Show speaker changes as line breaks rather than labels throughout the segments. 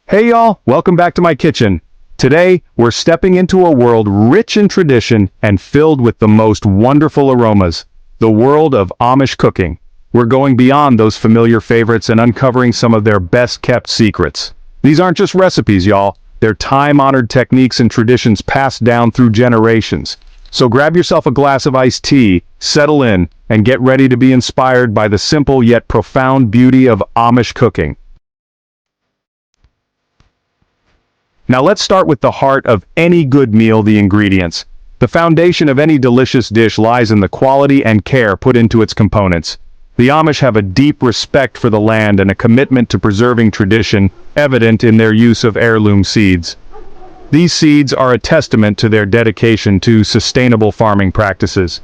Hey y'all, welcome back to my kitchen. Today, we're stepping into a world rich in tradition and filled with the most wonderful aromas. The world of Amish cooking. We're going beyond those familiar favorites and uncovering some of their best-kept secrets. These aren't just recipes, y'all. They're time-honored techniques and traditions passed down through generations. So grab yourself a glass of iced tea, settle in, and get ready to be inspired by the simple yet profound beauty of Amish cooking. Now let's start with the heart of any good meal, the ingredients. The foundation of any delicious dish lies in the quality and care put into its components. The Amish have a deep respect for the land and a commitment to preserving tradition, evident in their use of heirloom seeds. These seeds are a testament to their dedication to sustainable farming practices.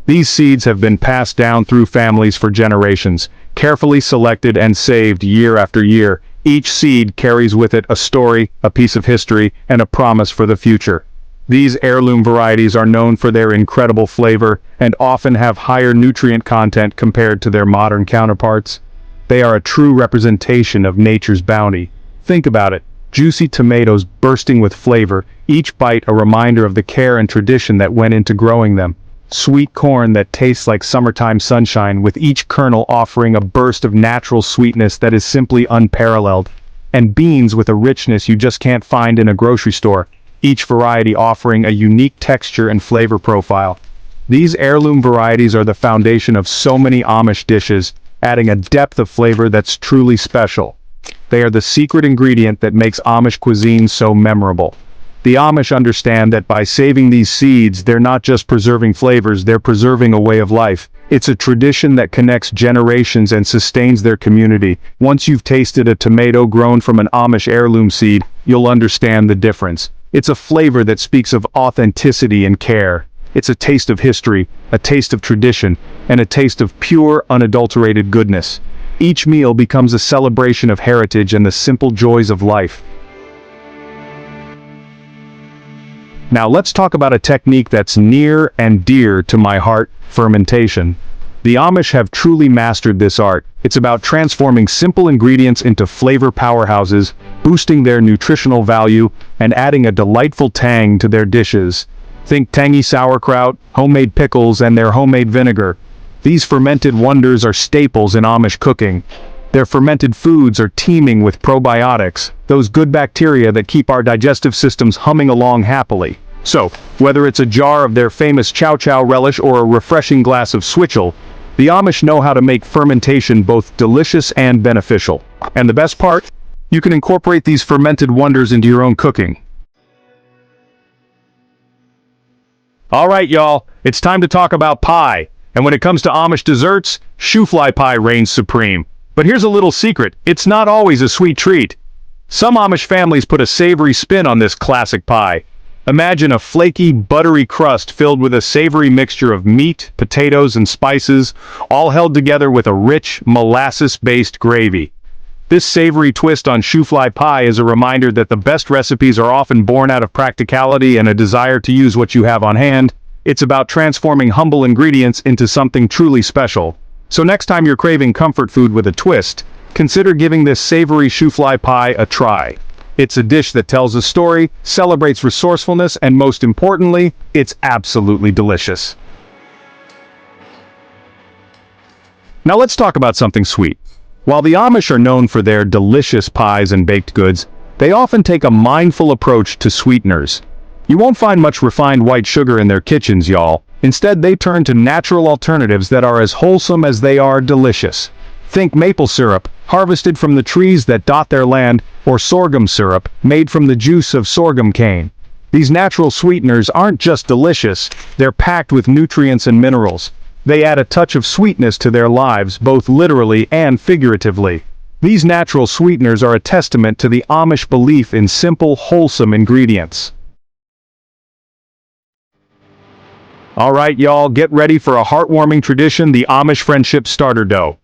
These seeds have been passed down through families for generations, carefully selected and saved year after year. Each seed carries with it a story, a piece of history, and a promise for the future. These heirloom varieties are known for their incredible flavor and often have higher nutrient content compared to their modern counterparts. They are a true representation of nature's bounty. Think about it. Juicy tomatoes bursting with flavor, each bite a reminder of the care and tradition that went into growing them. Sweet corn that tastes like summertime sunshine, with each kernel offering a burst of natural sweetness that is simply unparalleled. And beans with a richness you just can't find in a grocery store, each variety offering a unique texture and flavor profile. These heirloom varieties are the foundation of so many Amish dishes, adding a depth of flavor that's truly special. They are the secret ingredient that makes Amish cuisine so memorable. The Amish understand that by saving these seeds, they're not just preserving flavors, they're preserving a way of life. It's a tradition that connects generations and sustains their community. Once you've tasted a tomato grown from an Amish heirloom seed, you'll understand the difference. It's a flavor that speaks of authenticity and care. It's a taste of history, a taste of tradition, and a taste of pure, unadulterated goodness. Each meal becomes a celebration of heritage and the simple joys of life. Now let's talk about a technique that's near and dear to my heart: fermentation. The Amish have truly mastered this art. It's about transforming simple ingredients into flavor powerhouses, boosting their nutritional value, and adding a delightful tang to their dishes. Think tangy sauerkraut, homemade pickles, and their homemade vinegar. These fermented wonders are staples in Amish cooking. Their fermented foods are teeming with probiotics, those good bacteria that keep our digestive systems humming along happily. So, whether it's a jar of their famous chow chow relish or a refreshing glass of switchel, the Amish know how to make fermentation both delicious and beneficial. And the best part? You can incorporate these fermented wonders into your own cooking. Alright y'all, it's time to talk about pie. And when it comes to Amish desserts, shoofly pie reigns supreme. But here's a little secret: it's not always a sweet treat. Some Amish families put a savory spin on this classic pie. Imagine a flaky, buttery crust filled with a savory mixture of meat, potatoes, and spices, all held together with a rich, molasses-based gravy. This savory twist on shoofly pie is a reminder that the best recipes are often born out of practicality and a desire to use what you have on hand. It's about transforming humble ingredients into something truly special. So next time you're craving comfort food with a twist, consider giving this savory shoofly pie a try. It's a dish that tells a story, celebrates resourcefulness, and most importantly, it's absolutely delicious. Now let's talk about something sweet. While the Amish are known for their delicious pies and baked goods, they often take a mindful approach to sweeteners. You won't find much refined white sugar in their kitchens, y'all. Instead, they turn to natural alternatives that are as wholesome as they are delicious. Think maple syrup, harvested from the trees that dot their land, or sorghum syrup, made from the juice of sorghum cane. These natural sweeteners aren't just delicious, they're packed with nutrients and minerals. They add a touch of sweetness to their lives, both literally and figuratively. These natural sweeteners are a testament to the Amish belief in simple, wholesome ingredients. Alright y'all, get ready for a heartwarming tradition: the Amish friendship starter dough.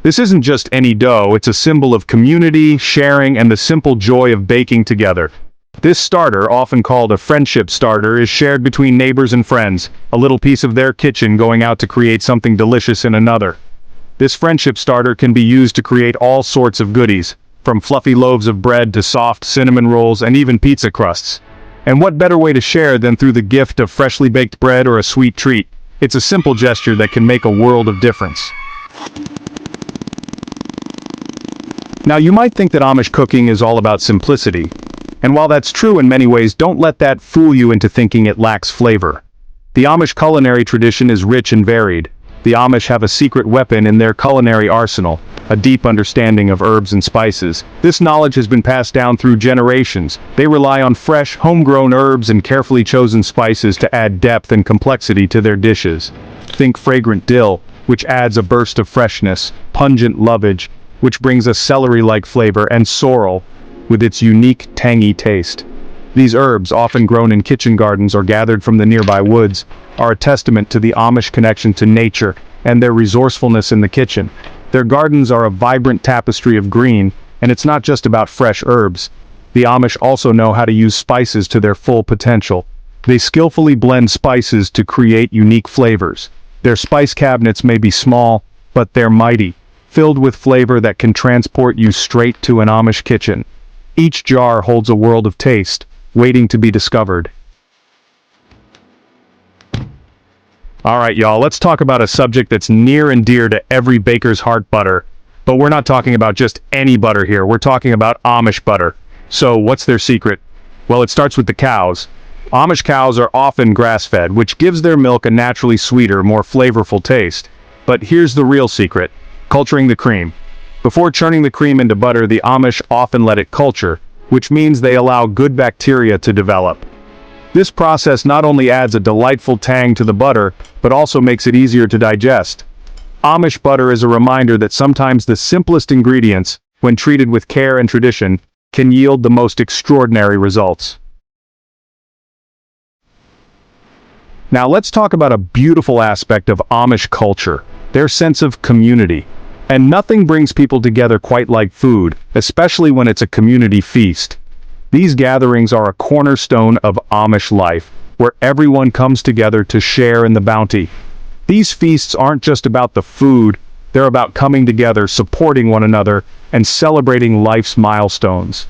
This isn't just any dough, it's a symbol of community, sharing, and the simple joy of baking together. This starter, often called a friendship starter, is shared between neighbors and friends, a little piece of their kitchen going out to create something delicious in another. This friendship starter can be used to create all sorts of goodies. from fluffy loaves of bread to soft cinnamon rolls and even pizza crusts. And what better way to share than through the gift of freshly baked bread or a sweet treat? It's a simple gesture that can make a world of difference. Now you might think that Amish cooking is all about simplicity. And while that's true in many ways, don't let that fool you into thinking it lacks flavor. The Amish culinary tradition is rich and varied. The Amish have a secret weapon in their culinary arsenal, a deep understanding of herbs and spices. This knowledge has been passed down through generations. They rely on fresh, homegrown herbs and carefully chosen spices to add depth and complexity to their dishes. Think fragrant dill, which adds a burst of freshness, pungent lovage, which brings a celery-like flavor, and sorrel, with its unique, tangy taste. These herbs, often grown in kitchen gardens or gathered from the nearby woods, are a testament to the Amish connection to nature and their resourcefulness in the kitchen. Their gardens are a vibrant tapestry of green, and it's not just about fresh herbs. The Amish also know how to use spices to their full potential. They skillfully blend spices to create unique flavors. Their spice cabinets may be small, but they're mighty, filled with flavor that can transport you straight to an Amish kitchen. Each jar holds a world of taste, waiting to be discovered. Alright y'all, let's talk about a subject that's near and dear to every baker's heart: butter. But we're not talking about just any butter here, we're talking about Amish butter. So what's their secret? Well, it starts with the cows. Amish cows are often grass-fed, which gives their milk a naturally sweeter, more flavorful taste. But here's the real secret: culturing the cream. Before churning the cream into butter, the Amish often let it culture, which means they allow good bacteria to develop. This process not only adds a delightful tang to the butter, but also makes it easier to digest. Amish butter is a reminder that sometimes the simplest ingredients, when treated with care and tradition, can yield the most extraordinary results. Now let's talk about a beautiful aspect of Amish culture: their sense of community. And nothing brings people together quite like food, especially when it's a community feast. These gatherings are a cornerstone of Amish life, where everyone comes together to share in the bounty. These feasts aren't just about the food, they're about coming together, supporting one another, and celebrating life's milestones.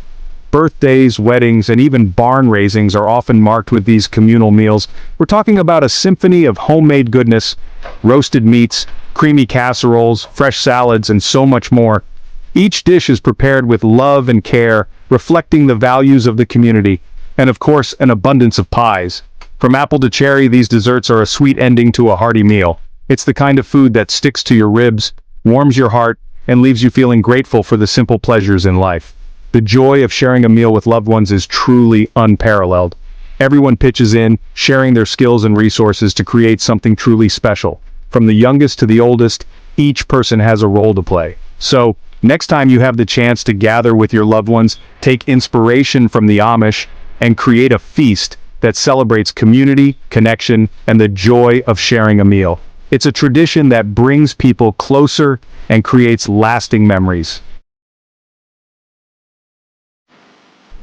Birthdays, weddings, and even barn raisings are often marked with these communal meals. We're talking about a symphony of homemade goodness: roasted meats, creamy casseroles, fresh salads, and so much more. Each dish is prepared with love and care, reflecting the values of the community, and of course, an abundance of pies. From apple to cherry, these desserts are a sweet ending to a hearty meal. It's the kind of food that sticks to your ribs, warms your heart, and leaves you feeling grateful for the simple pleasures in life. The joy of sharing a meal with loved ones is truly unparalleled. Everyone pitches in, sharing their skills and resources to create something truly special. From the youngest to the oldest, each person has a role to play. So, next time you have the chance to gather with your loved ones, take inspiration from the Amish and create a feast that celebrates community, connection, and the joy of sharing a meal. It's a tradition that brings people closer and creates lasting memories.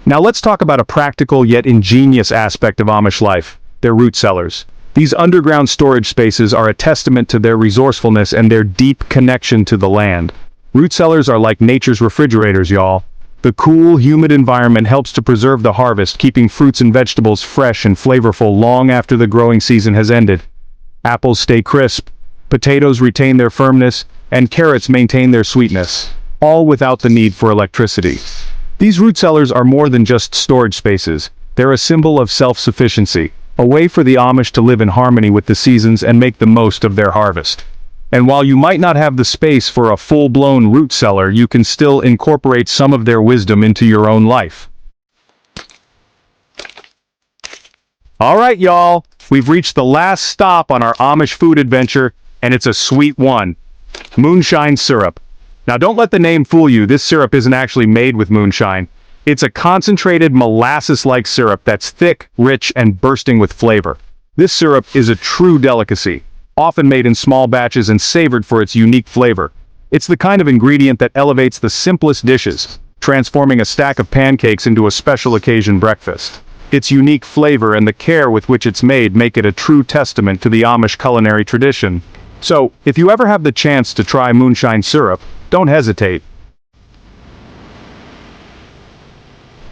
Now let's talk about a practical yet ingenious aspect of Amish life: their root cellars. These underground storage spaces are a testament to their resourcefulness and their deep connection to the land. Root cellars are like nature's refrigerators, y'all. The cool, humid environment helps to preserve the harvest, keeping fruits and vegetables fresh and flavorful long after the growing season has ended. Apples stay crisp, potatoes retain their firmness, and carrots maintain their sweetness, all without the need for electricity. These root cellars are more than just storage spaces. They're a symbol of self-sufficiency, a way for the Amish to live in harmony with the seasons and make the most of their harvest. And while you might not have the space for a full-blown root cellar, you can still incorporate some of their wisdom into your own life. Alright y'all, we've reached the last stop on our Amish food adventure, and it's a sweet one: moonshine syrup. Now don't let the name fool you, this syrup isn't actually made with moonshine. It's a concentrated molasses-like syrup that's thick, rich, and bursting with flavor. This syrup is a true delicacy, often made in small batches and savored for its unique flavor. It's the kind of ingredient that elevates the simplest dishes, transforming a stack of pancakes into a special occasion breakfast. Its unique flavor and the care with which it's made make it a true testament to the Amish culinary tradition. So, if you ever have the chance to try moonshine syrup, don't hesitate.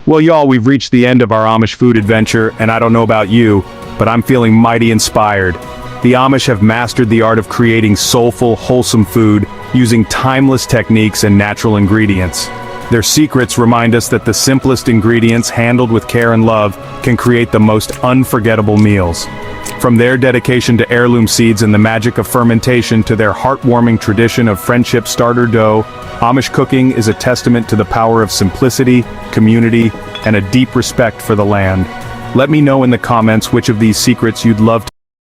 Well, y'all, we've reached the end of our Amish food adventure, and I don't know about you, but I'm feeling mighty inspired. The Amish have mastered the art of creating soulful, wholesome food using timeless techniques and natural ingredients. Their secrets remind us that the simplest ingredients, handled with care and love, can create the most unforgettable meals. From their dedication to heirloom seeds and the magic of fermentation to their heartwarming tradition of friendship starter dough, Amish cooking is a testament to the power of simplicity, community, and a deep respect for the land. Let me know in the comments which of these secrets you'd love to